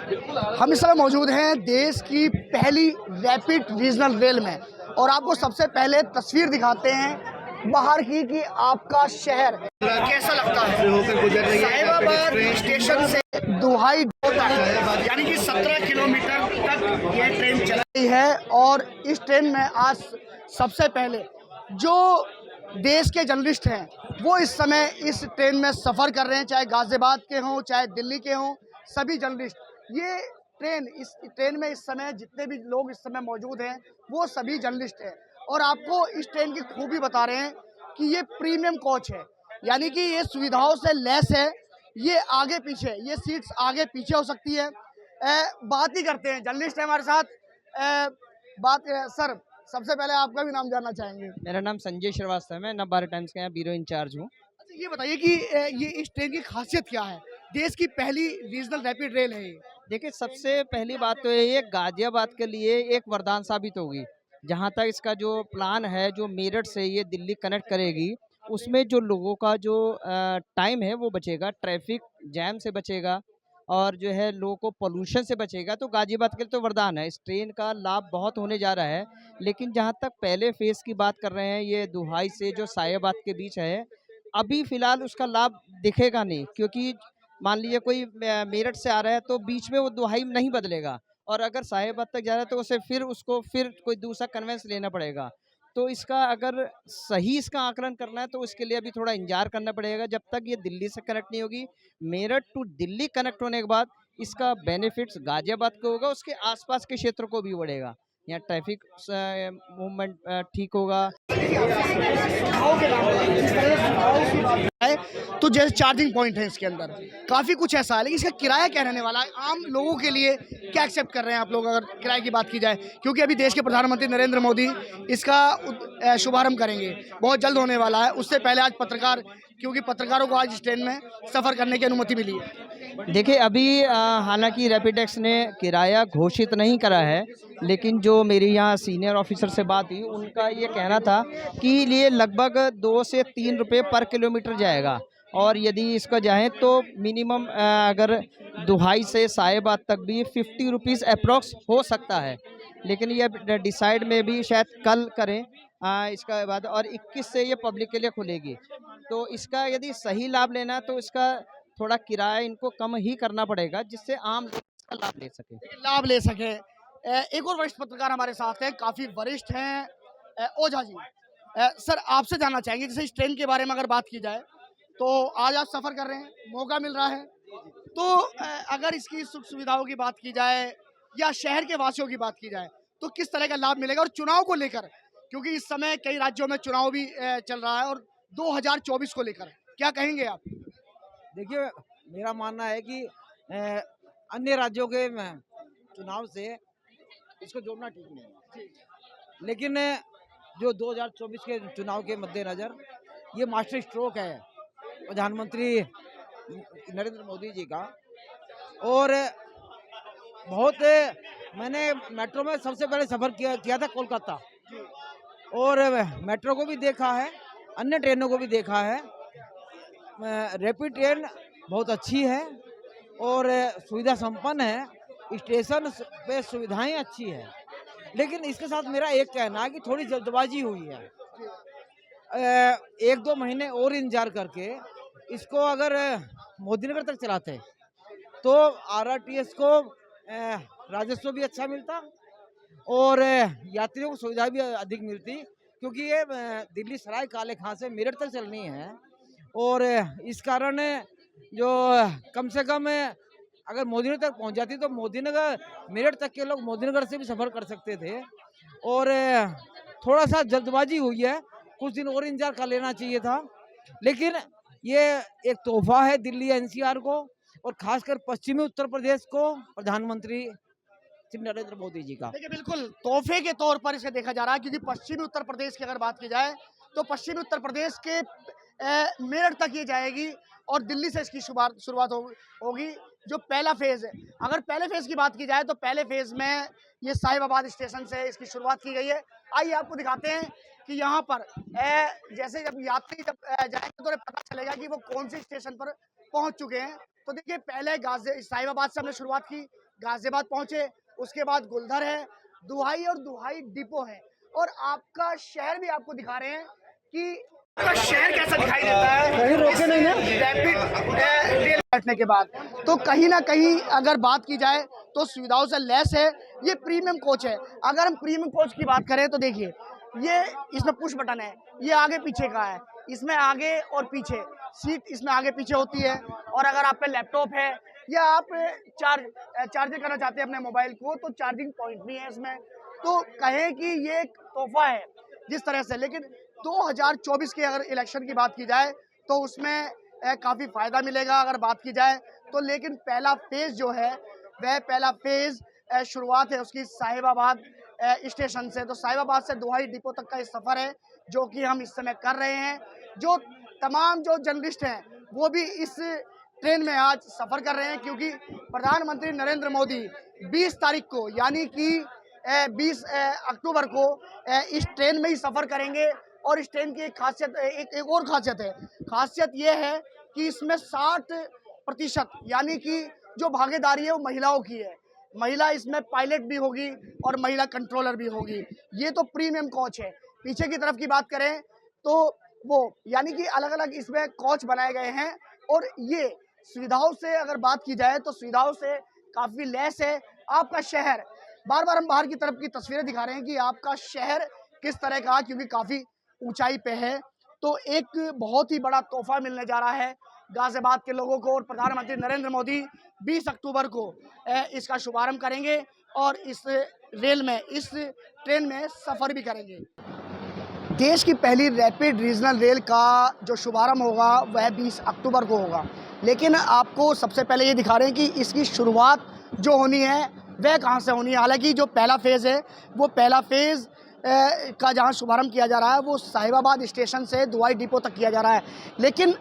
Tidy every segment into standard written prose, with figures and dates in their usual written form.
हम इस समय मौजूद हैं देश की पहली रैपिड रीजनल रेल में और आपको सबसे पहले तस्वीर दिखाते हैं बाहर की कि आपका शहर कैसा लगता है। होकर गुजर रही है साहिबाबाद स्टेशन से दुहाई तक यानी कि 17 किलोमीटर तक यह ट्रेन चल रही है और इस ट्रेन में आज सबसे पहले जो देश के जर्नलिस्ट हैं वो इस समय इस ट्रेन में सफ़र कर रहे हैं, चाहे गाज़ियाबाद के हों चाहे दिल्ली के हों, सभी जर्नलिस्ट ये इस ट्रेन में इस समय जितने भी लोग इस समय मौजूद हैं वो सभी जर्नलिस्ट हैं और आपको इस ट्रेन की खूबी बता रहे हैं कि ये प्रीमियम कोच है, यानी कि ये सुविधाओं से लैस है। ये आगे पीछे ये सीट्स आगे पीछे हो सकती है। बात ही करते हैं, जर्नलिस्ट है हमारे साथ। सर, सबसे पहले आपका भी नाम जानना चाहेंगे। मेरा नाम संजय श्रीवास्तव है, मैं नवभारत टाइम्स के यहाँ ब्यूरो इंचार्ज हूँ। अच्छा, ये बताइए कि ये इस ट्रेन की खासियत क्या है? देश की पहली रीजनल रैपिड रेल है ये। देखिए, सबसे पहली बात तो ये गाजियाबाद के लिए एक वरदान साबित होगी। जहाँ तक इसका जो प्लान है, जो मेरठ से ये दिल्ली कनेक्ट करेगी, उसमें जो लोगों का जो टाइम है वो बचेगा, ट्रैफिक जैम से बचेगा और जो है लोगों को पोल्यूशन से बचेगा। तो गाजियाबाद के लिए तो वरदान है, इस ट्रेन का लाभ बहुत होने जा रहा है। लेकिन जहाँ तक पहले फेज़ की बात कर रहे हैं, ये दुहाई से जो साहिबाबाद के बीच है, अभी फ़िलहाल उसका लाभ दिखेगा नहीं, क्योंकि मान लीजिए कोई मेरठ से आ रहा है तो बीच में वो दुहाई नहीं बदलेगा और अगर साहिबाबाद तक जा रहा है तो उसे फिर कोई दूसरा कन्वेंस लेना पड़ेगा। तो इसका अगर सही इसका आकलन करना है तो उसके लिए अभी थोड़ा इंतजार करना पड़ेगा जब तक ये दिल्ली से कनेक्ट नहीं होगी। मेरठ टू दिल्ली कनेक्ट होने के बाद इसका बेनिफिट्स गाजियाबाद को होगा, उसके आसपास के क्षेत्र को भी बढ़ेगा। यहाँ ट्रैफिक मूवमेंट ठीक होगा। है तो जैसे चार्जिंग पॉइंट है इसके अंदर काफ़ी कुछ ऐसा है, लेकिन इसका किराया क्या रहने वाला है? आम लोगों के लिए क्या एक्सेप्ट कर रहे हैं आप लोग अगर किराए की बात की जाए? क्योंकि अभी देश के प्रधानमंत्री नरेंद्र मोदी इसका शुभारंभ करेंगे, बहुत जल्द होने वाला है। उससे पहले आज क्योंकि पत्रकारों को आज इस ट्रेन में सफ़र करने की अनुमति मिली है। देखिए, अभी हालांकि रैपिडेक्स ने किराया घोषित नहीं करा है, लेकिन जो मेरी यहाँ सीनियर ऑफिसर से बात हुई उनका ये कहना था कि ये लगभग 2 से 3 रुपये पर किलोमीटर जाएगा और यदि इसका जाएँ तो मिनिमम अगर दुहाई से साहिबाबाद तक भी 50 रुपीज़ अप्रॉक्स हो सकता है। लेकिन ये डिसाइड में भी शायद कल करें इसका बाद, और 21 से ये पब्लिक के लिए खुलेगी। तो इसका यदि सही लाभ लेना है तो इसका थोड़ा किराया इनको कम ही करना पड़ेगा, जिससे आम लोग इसका लाभ ले सके। एक और वरिष्ठ पत्रकार हमारे साथ हैं, काफ़ी वरिष्ठ हैं, ओझा जी। सर, आपसे जानना चाहेंगे, जैसे इस ट्रेन के बारे में अगर बात की जाए तो आज आप सफ़र कर रहे हैं, मौका मिल रहा है, तो अगर इसकी सुख सुविधाओं की बात की जाए या शहर के वासियों की बात की जाए तो किस तरह का लाभ मिलेगा? और चुनाव को लेकर, क्योंकि इस समय कई राज्यों में चुनाव भी चल रहा है, और 2024 को लेकर क्या कहेंगे आप? देखिए, मेरा मानना है कि अन्य राज्यों के चुनाव से इसको जोड़ना ठीक नहीं है, लेकिन जो 2024 के चुनाव के मद्देनज़र ये मास्टर स्ट्रोक है प्रधानमंत्री नरेंद्र मोदी जी का। और बहुत मैंने मेट्रो में सबसे पहले सफ़र किया था कोलकाता, और मेट्रो को भी देखा है, अन्य ट्रेनों को भी देखा है। रैपिड ट्रेन बहुत अच्छी है और सुविधा संपन्न है, स्टेशन पे सुविधाएं अच्छी है, लेकिन इसके साथ मेरा एक कहना है कि थोड़ी जल्दबाजी हुई है। 1-2 महीने और इंतजार करके इसको अगर मोदीनगर तक चलाते तो आरआरटीएस को राजस्व भी अच्छा मिलता और यात्रियों को सुविधा भी अधिक मिलती, क्योंकि ये दिल्ली सराय काले खां से मेरठ तक चलनी है। और इस कारण जो कम से कम अगर मोदीनगर तक पहुंच जाती तो मेरठ तक के लोग मोदीनगर से भी सफ़र कर सकते थे। और थोड़ा सा जल्दबाजी हुई है, कुछ दिन और इंतजार कर लेना चाहिए था। लेकिन ये एक तोहफा है दिल्ली एनसीआर को और खासकर पश्चिमी उत्तर प्रदेश को प्रधानमंत्री श्री नरेंद्र मोदी जी का। देखिए, बिल्कुल तोहफे के तौर पर इसे देखा जा रहा है, क्योंकि पश्चिमी उत्तर प्रदेश की अगर बात की जाए तो पश्चिमी उत्तर प्रदेश के मेरठ तक ये जाएगी और दिल्ली से इसकी शुरुआत होगी। जो पहला फेज़ है, अगर पहले फेज़ की बात की जाए तो पहले फेज़ में ये साहिबाबाद स्टेशन से इसकी शुरुआत की गई है। आइए आपको दिखाते हैं कि यहाँ पर जैसे जब यात्री जाएंगे तो उन्हें पता चलेगा कि वो कौन से स्टेशन पर पहुँच चुके हैं। तो देखिए, पहले साहिबाबाद से हमने शुरुआत की, गाजियाबाद पहुंचे, उसके बाद गुलधर है, दुहाई और दुहाई डिपो है। और आपका शहर भी आपको दिखा रहे हैं कि आपका शहर कैसा दिखाई देता है कहीं रोके नहीं ना रैपिड रेल बैठने के बाद। तो कहीं ना कहीं अगर बात की जाए तो सुविधाओं से लैस है। ये प्रीमियम कोच है। अगर हम प्रीमियम कोच की बात करें तो देखिए, ये इसमें पुश बटन है, ये आगे पीछे का है, इसमें आगे और पीछे सीट इसमें आगे पीछे होती है। और अगर आप पे लैपटॉप है या आप चार्ज करना चाहते हैं अपने मोबाइल को, तो चार्जिंग पॉइंट भी है इसमें। तो कहें कि ये एक तोहफा है जिस तरह से। लेकिन 2024 के अगर इलेक्शन की बात की जाए तो उसमें काफ़ी फ़ायदा मिलेगा अगर बात की जाए तो। लेकिन पहला फेज़ जो है वह पहला फेज़ शुरुआत है उसकी साहिबाबाद स्टेशन से। तो साहिबाबाद से दुहाई डिपो तक का ये सफ़र है जो कि हम इस समय कर रहे हैं। जो तमाम जो जर्नलिस्ट हैं वो भी इस ट्रेन में आज सफ़र कर रहे हैं, क्योंकि प्रधानमंत्री नरेंद्र मोदी 20 तारीख को यानी कि 20 अक्टूबर को इस ट्रेन में ही सफ़र करेंगे। और इस ट्रेन की एक खासियत एक और खासियत है। खासियत ये है कि इसमें 60% यानी कि जो भागीदारी है वो महिलाओं की है। महिला इसमें पायलट भी होगी और महिला कंट्रोलर भी होगी। ये तो प्रीमियम कोच है। पीछे की तरफ की बात करें तो वो यानी कि अलग अलग इसमें कोच बनाए गए हैं। और ये सुविधाओं से अगर बात की जाए तो सुविधाओं से काफ़ी लैस है। आपका शहर, बार बार हम बाहर की तरफ की तस्वीरें दिखा रहे हैं कि आपका शहर किस तरह का, क्योंकि काफ़ी ऊंचाई पे है। तो एक बहुत ही बड़ा तोहफा मिलने जा रहा है गाजियाबाद के लोगों को। और प्रधानमंत्री नरेंद्र मोदी 20 अक्टूबर को इसका शुभारंभ करेंगे और इस रेल में, इस ट्रेन में सफ़र भी करेंगे। देश की पहली रैपिड रीजनल रेल का जो शुभारंभ होगा वह 20 अक्टूबर को होगा। लेकिन आपको सबसे पहले ये दिखा रहे हैं कि इसकी शुरुआत जो होनी है वह कहाँ से होनी है। हालांकि जो पहला फेज़ है वो पहला फेज़ का जहाँ शुभारंभ किया जा रहा है वो साहिबाबाद स्टेशन से दुहाई डिपो तक किया जा रहा है। लेकिन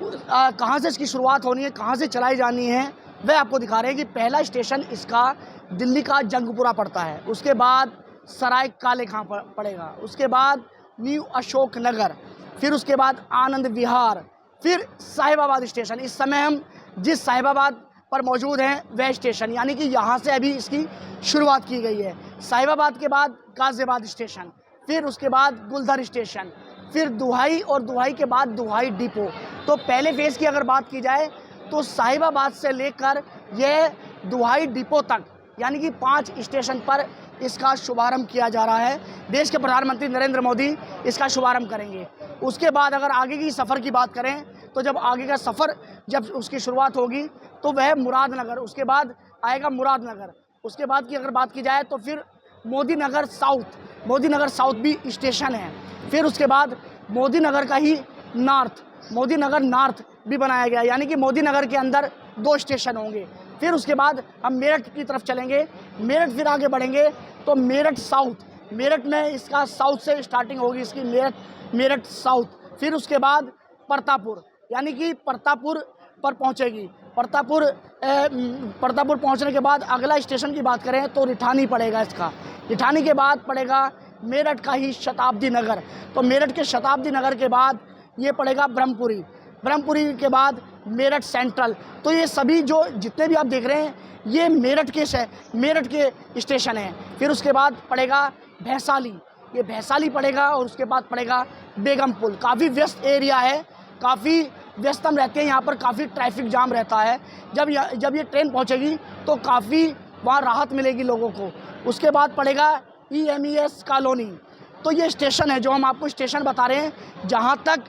कहाँ से इसकी शुरुआत होनी है, कहाँ से चलाई जानी है, वह आपको दिखा रहे हैं कि पहला स्टेशन इसका दिल्ली का जंगपुरा पड़ता है, उसके बाद सराय काले खां पड़ेगा, उसके बाद न्यू अशोक नगर, फिर उसके बाद आनंद विहार, फिर साहिबाबाद स्टेशन। इस समय हम जिस साहिबाबाद पर मौजूद हैं वह स्टेशन, यानी कि यहाँ से अभी इसकी शुरुआत की गई है। साहिबाबाद के बाद गाजियाबाद स्टेशन, फिर उसके बाद गुलधर स्टेशन, फिर दुहाई और दुहाई के बाद दुहाई डिपो। तो पहले फेज़ की अगर बात की जाए तो साहिबाबाद से लेकर यह दुहाई डिपो तक यानी कि 5 स्टेशन पर इसका शुभारंभ किया जा रहा है। देश के प्रधानमंत्री नरेंद्र मोदी इसका शुभारंभ करेंगे। उसके बाद अगर आगे की सफ़र की बात करें तो जब आगे का सफ़र जब उसकी शुरुआत होगी तो वह मुरादनगर, उसके बाद आएगा मुरादनगर, उसके बाद की अगर बात की जाए तो फिर मोदी नगर साउथ भी स्टेशन है। फिर उसके बाद मोदी नगर का ही मोदी नगर नॉर्थ भी बनाया गया, यानी कि मोदी नगर के अंदर 2 स्टेशन होंगे। फिर उसके बाद हम मेरठ की तरफ चलेंगे, मेरठ फिर आगे बढ़ेंगे तो मेरठ साउथ, मेरठ में इसका साउथ से स्टार्टिंग होगी इसकी, मेरठ साउथ। फिर उसके बाद परतापुर, यानी कि परतापुर पर पहुंचेगी। परतापुर पहुंचने के बाद अगला स्टेशन की बात करें तो रिठानी पड़ेगा इसका। रिठानी के बाद पड़ेगा मेरठ का ही शताब्दी नगर। तो मेरठ के शताब्दी नगर के बाद ये पड़ेगा ब्रह्मपुरी के बाद मेरठ सेंट्रल। तो ये सभी जो जितने भी आप देख रहे हैं ये मेरठ के स्टेशन हैं। फिर उसके बाद पड़ेगा भैंसाली पड़ेगा और उसके बाद पड़ेगा बेगमपुल। काफ़ी व्यस्त एरिया है, काफ़ी व्यस्तम रहते हैं यहाँ पर, काफ़ी ट्रैफिक जाम रहता है। जब ये ट्रेन पहुँचेगी तो काफ़ी वहाँ राहत मिलेगी लोगों को। उसके बाद पड़ेगा EMES कॉलोनी। तो ये स्टेशन है जो हम आपको स्टेशन बता रहे हैं जहाँ तक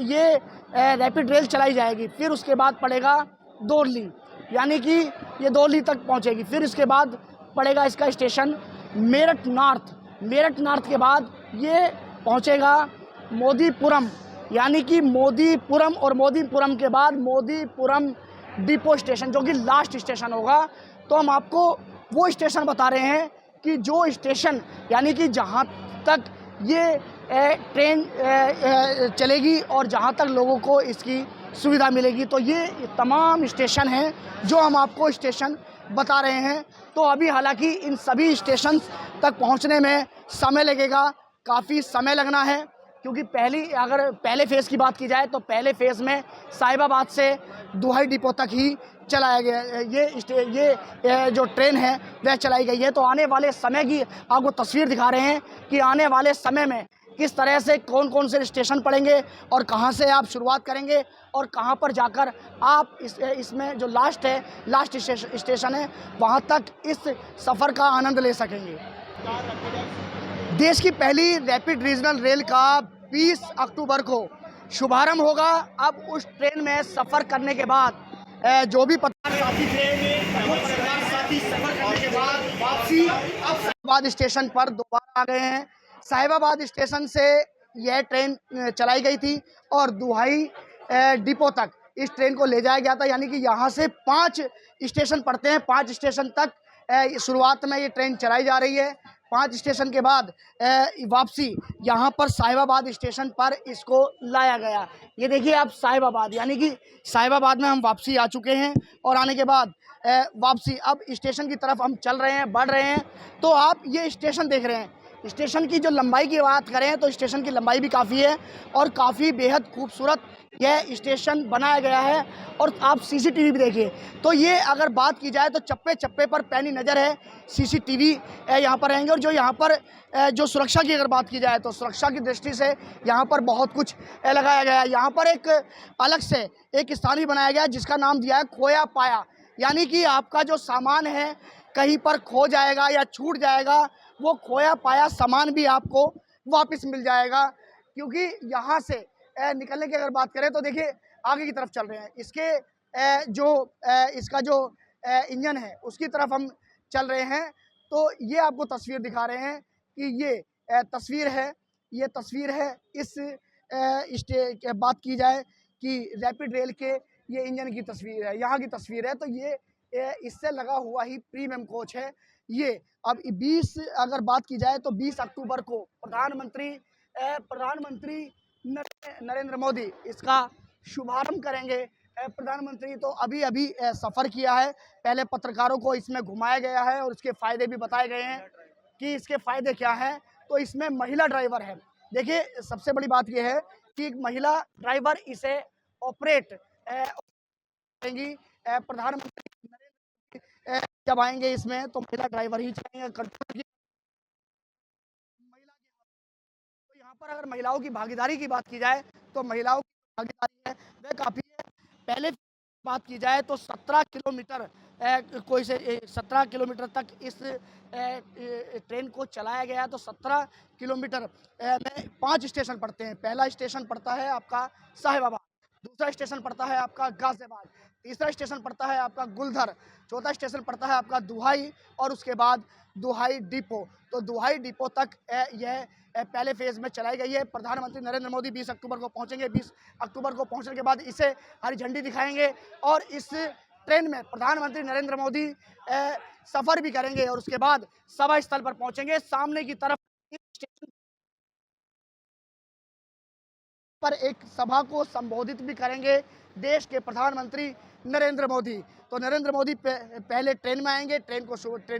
ये रैपिड रेल चलाई जाएगी। फिर उसके बाद पड़ेगा दोरली, यानी कि ये दोरली तक पहुँचेगी। फिर इसके बाद पड़ेगा इसका स्टेशन मेरठ नॉर्थ के बाद ये पहुँचेगा मोदीपुरम, यानी कि मोदीपुरम, और मोदीपुरम के बाद मोदीपुरम डिपो स्टेशन जो कि लास्ट स्टेशन होगा। तो हम आपको वो स्टेशन बता रहे हैं कि जो स्टेशन यानी कि जहाँ तक ये ट्रेन चलेगी और जहाँ तक लोगों को इसकी सुविधा मिलेगी। तो ये तमाम स्टेशन हैं जो हम आपको स्टेशन बता रहे हैं। तो अभी हालांकि इन सभी स्टेशन तक पहुँचने में समय लगेगा, काफ़ी समय लगना है, क्योंकि पहले फेज़ की बात की जाए तो पहले फेज़ में साहिबाबाद से दुहाई डिपो तक ही चलाया गया। ये जो ट्रेन है वह चलाई गई है। तो आने वाले समय की आपको तस्वीर दिखा रहे हैं कि आने वाले समय में किस तरह से कौन कौन से स्टेशन पड़ेंगे और कहां से आप शुरुआत करेंगे और कहां पर जाकर आप इसमें जो लास्ट स्टेशन है वहां तक इस सफ़र का आनंद ले सकेंगे। देश की पहली रैपिड रीजनल रेल का 20 अक्टूबर को शुभारंभ होगा। अब उस ट्रेन में सफ़र करने के बाद जो भी साथी थे वो साथी सफ़र करने के बाद वापसी अब साहिबाबाद स्टेशन पर दोबारा आ गए हैं। साहिबाबाद स्टेशन से यह ट्रेन चलाई गई थी और दुहाई डिपो तक इस ट्रेन को ले जाया गया था। यानी कि यहाँ से 5 स्टेशन पड़ते हैं। 5 स्टेशन तक शुरुआत में ये ट्रेन चलाई जा रही है। 5 स्टेशन के बाद वापसी यहाँ पर साहिबाबाद स्टेशन पर इसको लाया गया। ये देखिए आप साहिबाबाद, यानी कि साहिबाबाद में हम वापसी आ चुके हैं और आने के बाद वापसी अब स्टेशन की तरफ हम चल रहे हैं, बढ़ रहे हैं। तो आप ये स्टेशन देख रहे हैं। स्टेशन की जो लंबाई की बात करें तो स्टेशन की लंबाई भी काफ़ी है और काफ़ी बेहद खूबसूरत यह स्टेशन बनाया गया है। और आप सीसीटीवी भी देखिए तो ये अगर बात की जाए तो चप्पे चप्पे पर पैनी नज़र है सीसीटीवी यहाँ पर रहेंगे। और जो यहाँ पर जो सुरक्षा की अगर बात की जाए तो सुरक्षा की दृष्टि से यहाँ पर बहुत कुछ लगाया गया है। यहाँ पर एक अलग से एक स्थान भी बनाया गया है जिसका नाम दिया है खोया पाया। यानी कि आपका जो सामान है कहीं पर खो जाएगा या छूट जाएगा, वो खोया पाया सामान भी आपको वापस मिल जाएगा। क्योंकि यहाँ से निकलने की अगर बात करें तो देखिए आगे की तरफ चल रहे हैं। इसका जो इंजन है उसकी तरफ हम चल रहे हैं। तो ये आपको तस्वीर दिखा रहे हैं कि ये तस्वीर है इस बात की जाए कि रैपिड रेल के ये इंजन की तस्वीर है, यहाँ की तस्वीर है। तो ये इससे लगा हुआ ही प्रीमियम कोच है। ये अब 20 अगर बात की जाए तो 20 अक्टूबर को प्रधानमंत्री नरेंद्र मोदी इसका शुभारंभ करेंगे। प्रधानमंत्री तो अभी सफ़र किया है, पहले पत्रकारों को इसमें घुमाया गया है और इसके फ़ायदे भी बताए गए हैं कि इसके फ़ायदे क्या हैं। तो इसमें महिला ड्राइवर है। देखिए सबसे बड़ी बात यह है कि एक महिला ड्राइवर इसे ऑपरेट करेंगी। प्रधानमंत्री जब आएंगे इसमें तो महिला ड्राइवर ही चलाएंगे कंट्रोल की महिला की। तो यहाँ पर अगर महिलाओं की भागीदारी की बात की जाए तो महिलाओं की भागीदारी है वह काफ़ी है। पहले बात की जाए तो 17 किलोमीटर 17 किलोमीटर तक इस ट्रेन को चलाया गया। तो 17 किलोमीटर में 5 स्टेशन पड़ते हैं। पहला स्टेशन पड़ता है आपका साहिबाबाद, दूसरा स्टेशन पड़ता है आपका गाजियाबाद, तीसरा स्टेशन पड़ता है आपका गुलधर, चौथा स्टेशन पड़ता है आपका दुहाई और उसके बाद दुहाई डिपो। तो दुहाई डिपो तक यह पहले फेज़ में चलाई गई है। प्रधानमंत्री नरेंद्र मोदी 20 अक्टूबर को पहुंचेंगे। 20 अक्टूबर को पहुंचने के बाद इसे हरी झंडी दिखाएंगे और इस ट्रेन में प्रधानमंत्री नरेंद्र मोदी सफ़र भी करेंगे और उसके बाद सभा स्थल पर पहुंचेंगे। सामने की तरफ स्टेशन पर एक सभा को संबोधित भी करेंगे देश के प्रधानमंत्री नरेंद्र मोदी। तो नरेंद्र मोदी पहले ट्रेन में आएंगे, ट्रेन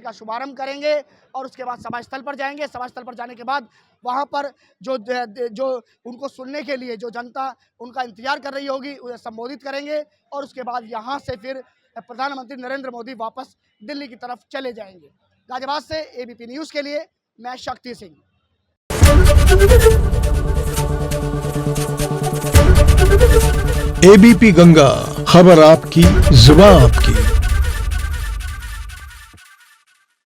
का शुभारंभ करेंगे और उसके बाद सभा स्थल पर जाएंगे। सभा स्थल पर जाने के बाद वहां पर जो उनको सुनने के लिए जो जनता उनका इंतजार कर रही होगी उन्हें संबोधित करेंगे और उसके बाद यहां से फिर प्रधानमंत्री नरेंद्र मोदी वापस दिल्ली की तरफ चले जाएंगे। गाजियाबाद से एबीपी न्यूज़ के लिए मैं शक्ति सिंह। एबीपी गंगा, खबर आपकी, जुबान आपकी।